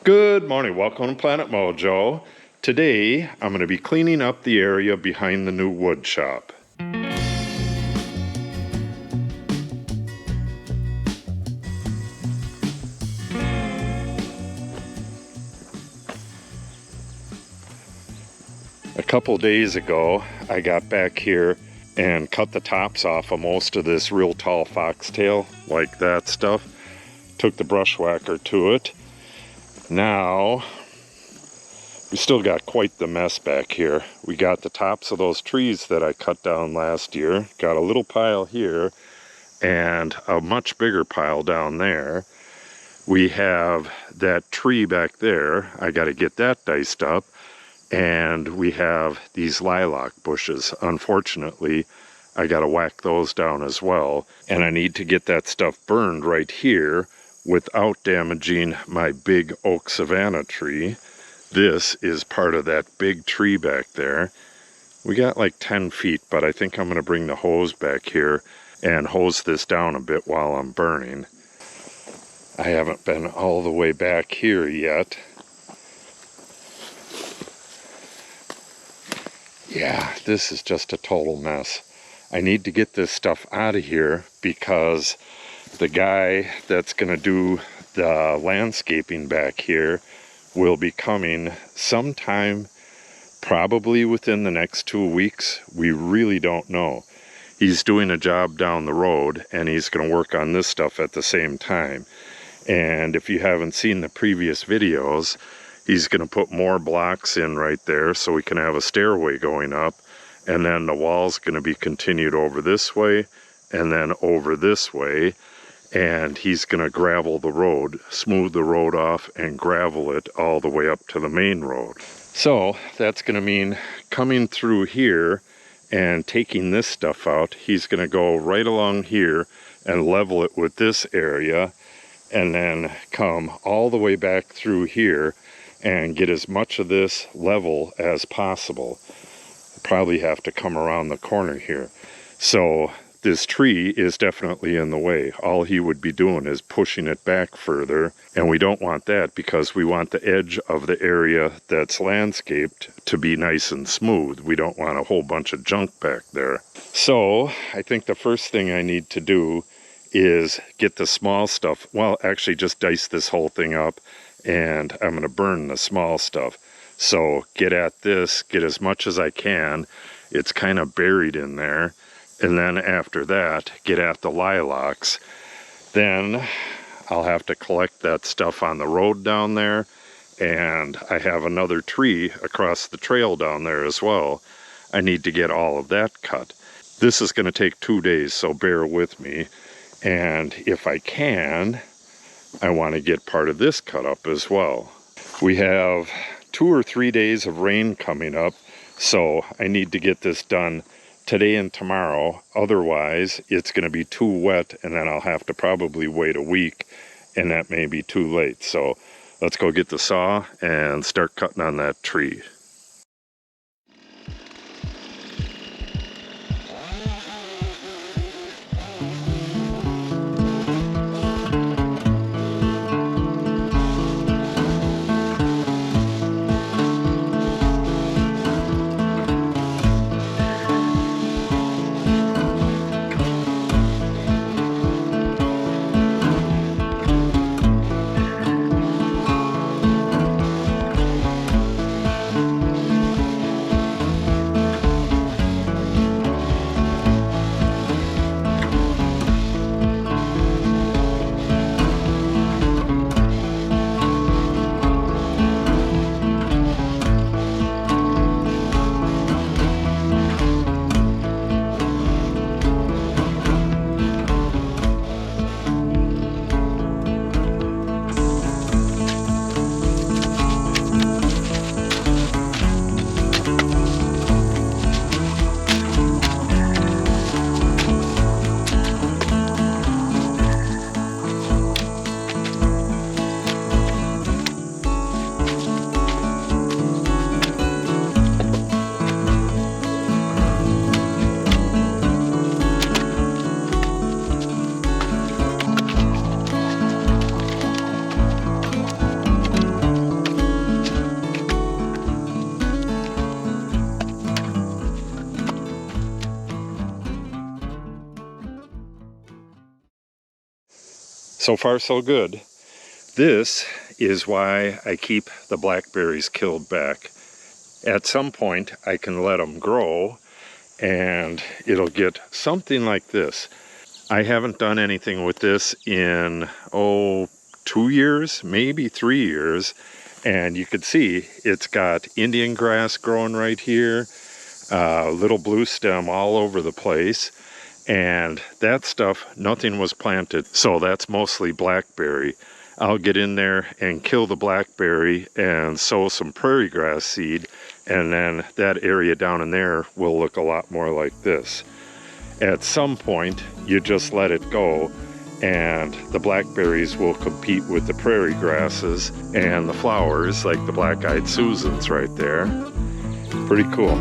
Good morning, welcome to Planet Mojo. Today I'm going to be cleaning up the area behind the new wood shop. A couple days ago I got back here and cut the tops off of most of this real tall foxtail, like that stuff. Took the brush whacker to it. Now we still got quite the mess back here. We got the tops of those trees that I cut down last year. Got a little pile here and a much bigger pile down there. We have that tree back there. I got to get that diced up. And we have these lilac bushes. Unfortunately, I got to whack those down as well. And I need to get that stuff burned right here without damaging my big oak savanna tree. This is part of that big tree back there. We got like 10 feet, but I think I'm going to bring the hose back here and hose this down a bit while I'm burning. I haven't been all the way back here yet. Yeah, this is just a total mess. I need to get this stuff out of here because the guy that's going to do the landscaping back here will be coming sometime, probably within the next 2 weeks. We really don't know. He's doing a job down the road and he's going to work on this stuff at the same time. And if you haven't seen the previous videos, he's going to put more blocks in right there so we can have a stairway going up. And then the wall's going to be continued over this way and then over this way. And he's going to gravel the road, smooth the road off and gravel it all the way up to the main road. So that's going to mean coming through here and taking this stuff out. He's going to go right along here and level it with this area and then come all the way back through here and get as much of this level as possible. Probably have to come around the corner here. So this tree is definitely in the way. All he would be doing is pushing it back further, and we don't want that because we want the edge of the area that's landscaped to be nice and smooth. We don't want a whole bunch of junk back there. So I think the first thing I need to do is get the small stuff, well, actually just dice this whole thing up, and I'm going to burn the small stuff. So get at this, get as much as I can. It's kind of buried in there. And then after that, get at the lilacs. Then I'll have to collect that stuff on the road down there. And I have another tree across the trail down there as well. I need to get all of that cut. This is going to take 2 days, so bear with me. And if I can, I want to get part of this cut up as well. We have 2 or 3 days of rain coming up, so I need to get this done today and tomorrow. Otherwise, it's going to be too wet, and then I'll have to probably wait a week, and that may be too late. So let's go get the saw and start cutting on that tree. So far so good. This is why I keep the blackberries killed back. At some point I can let them grow and it'll get something like this. I haven't done anything with this in, 2 years, maybe 3 years. And you can see it's got Indian grass growing right here, little blue stem all over the place. And that stuff, nothing was planted. So that's mostly blackberry. I'll get in there and kill the blackberry and sow some prairie grass seed. And then that area down in there will look a lot more like this. At some point, you just let it go and the blackberries will compete with the prairie grasses and the flowers like the black-eyed Susans right there. Pretty cool.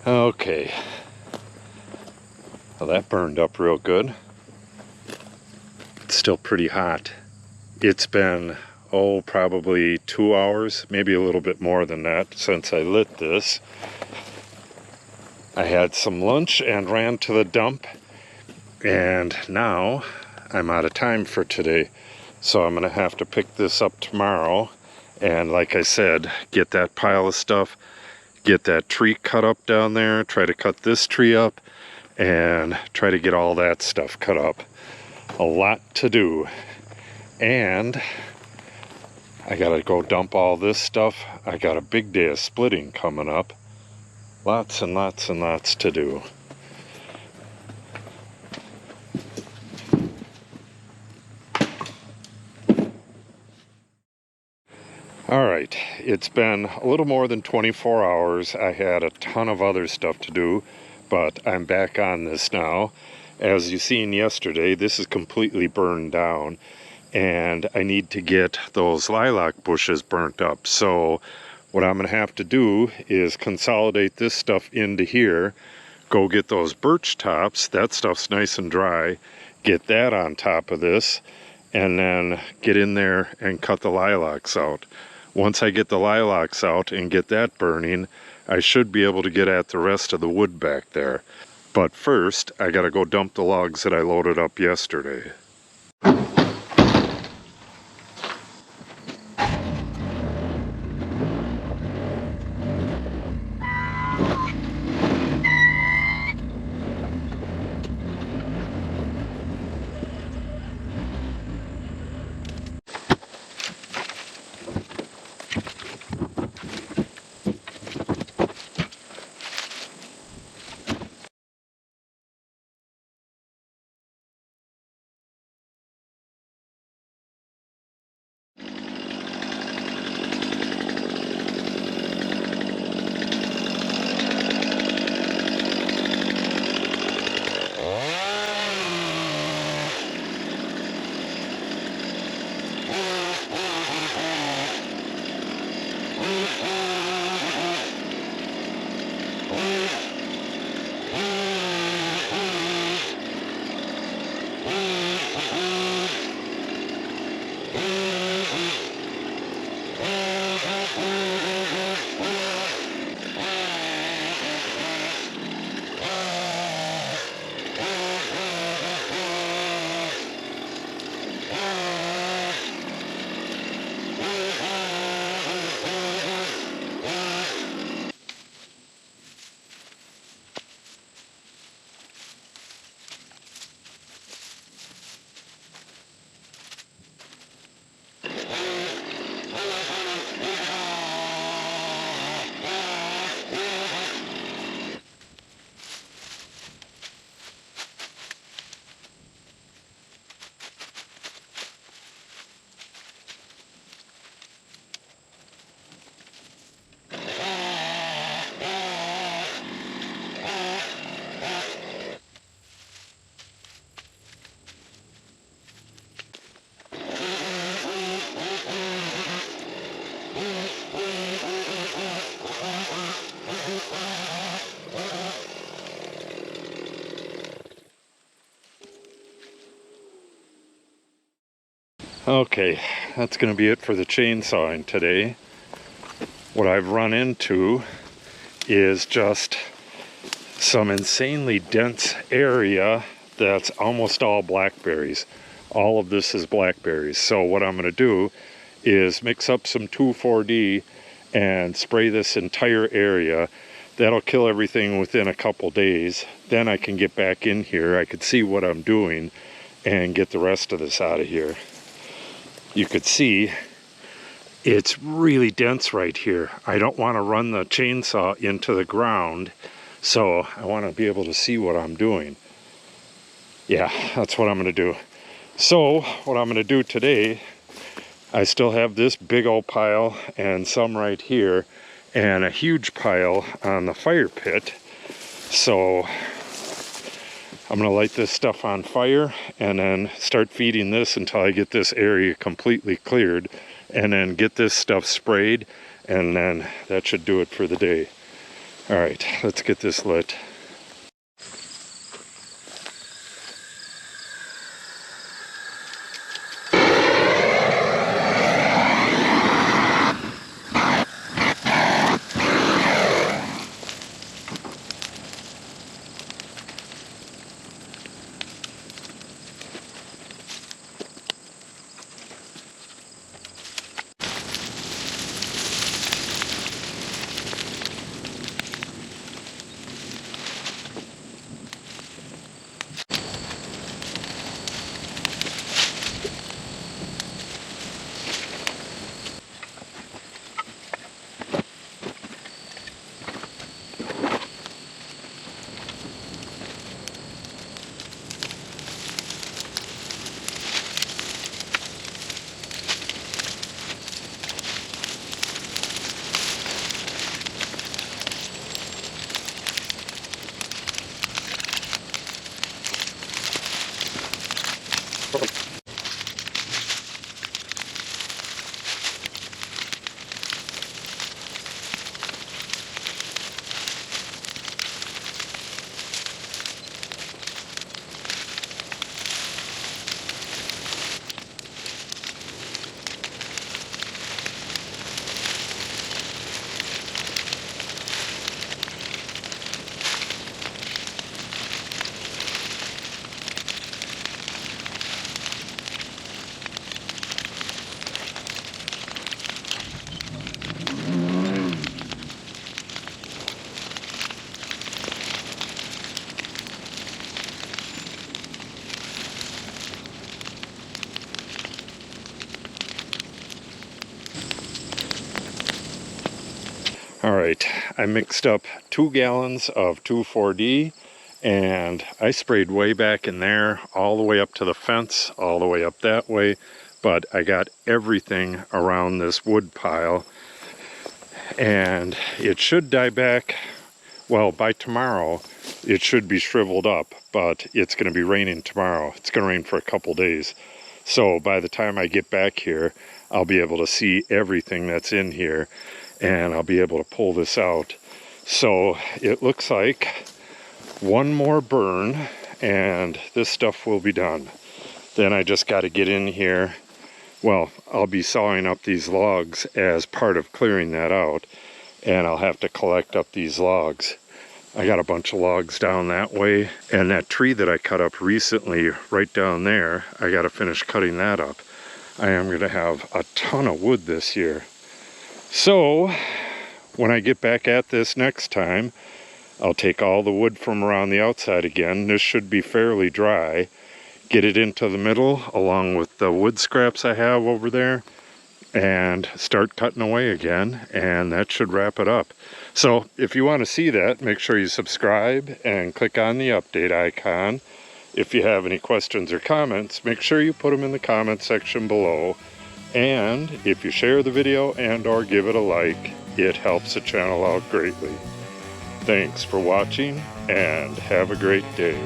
Okay, well that burned up real good. It's still pretty hot. It's been, probably 2 hours, maybe a little bit more than that since I lit this. I had some lunch and ran to the dump, and now I'm out of time for today. So I'm gonna have to pick this up tomorrow and, like I said, get that pile of stuff, get that tree cut up down there, try to cut this tree up, and try to get all that stuff cut up. A lot to do. And I gotta go dump all this stuff. I got a big day of splitting coming up. Lots and lots and lots to do. All right, it's been a little more than 24 hours. I had a ton of other stuff to do, but I'm back on this now. As you seen yesterday, this is completely burned down, and I need to get those lilac bushes burnt up. So what I'm going to have to do is consolidate this stuff into here, go get those birch tops, that stuff's nice and dry, get that on top of this, and then get in there and cut the lilacs out. Once I get the lilacs out and get that burning, I should be able to get at the rest of the wood back there. But first, I gotta go dump the logs that I loaded up yesterday. Okay, that's going to be it for the chainsawing today. What I've run into is just some insanely dense area that's almost all blackberries. All of this is blackberries. So what I'm going to do is mix up some 2,4-D and spray this entire area. That'll kill everything within a couple days. Then I can get back in here. I could see what I'm doing and get the rest of this out of here. You could see it's really dense right here. I don't want to run the chainsaw into the ground, so I want to be able to see what I'm doing. Yeah, that's what I'm going to do. So what I'm going to do today, I still have this big old pile and some right here and a huge pile on the fire pit. So I'm going to light this stuff on fire and then start feeding this until I get this area completely cleared, and then get this stuff sprayed, and then that should do it for the day. All right, let's get this lit. All right, I mixed up 2 gallons of 2,4-D, and I sprayed way back in there, all the way up to the fence, all the way up that way, but I got everything around this wood pile, and it should die back. Well, by tomorrow, it should be shriveled up, but it's going to be raining tomorrow. It's going to rain for a couple days. So by the time I get back here, I'll be able to see everything that's in here, and I'll be able to pull this out. So it looks like one more burn, and this stuff will be done. Then I just got to get in here. Well, I'll be sawing up these logs as part of clearing that out, and I'll have to collect up these logs. I got a bunch of logs down that way, and that tree that I cut up recently right down there, I got to finish cutting that up. I am going to have a ton of wood this year. So when I get back at this next time, I'll take all the wood from around the outside again. This should be fairly dry. Get it into the middle along with the wood scraps I have over there, and start cutting away again, and that should wrap it up. So if you want to see that, make sure you subscribe and click on the update icon. If you have any questions or comments, make sure you put them in the comment section below. And if you share the video and or give it a like, it helps the channel out greatly. Thanks for watching, and have a great day.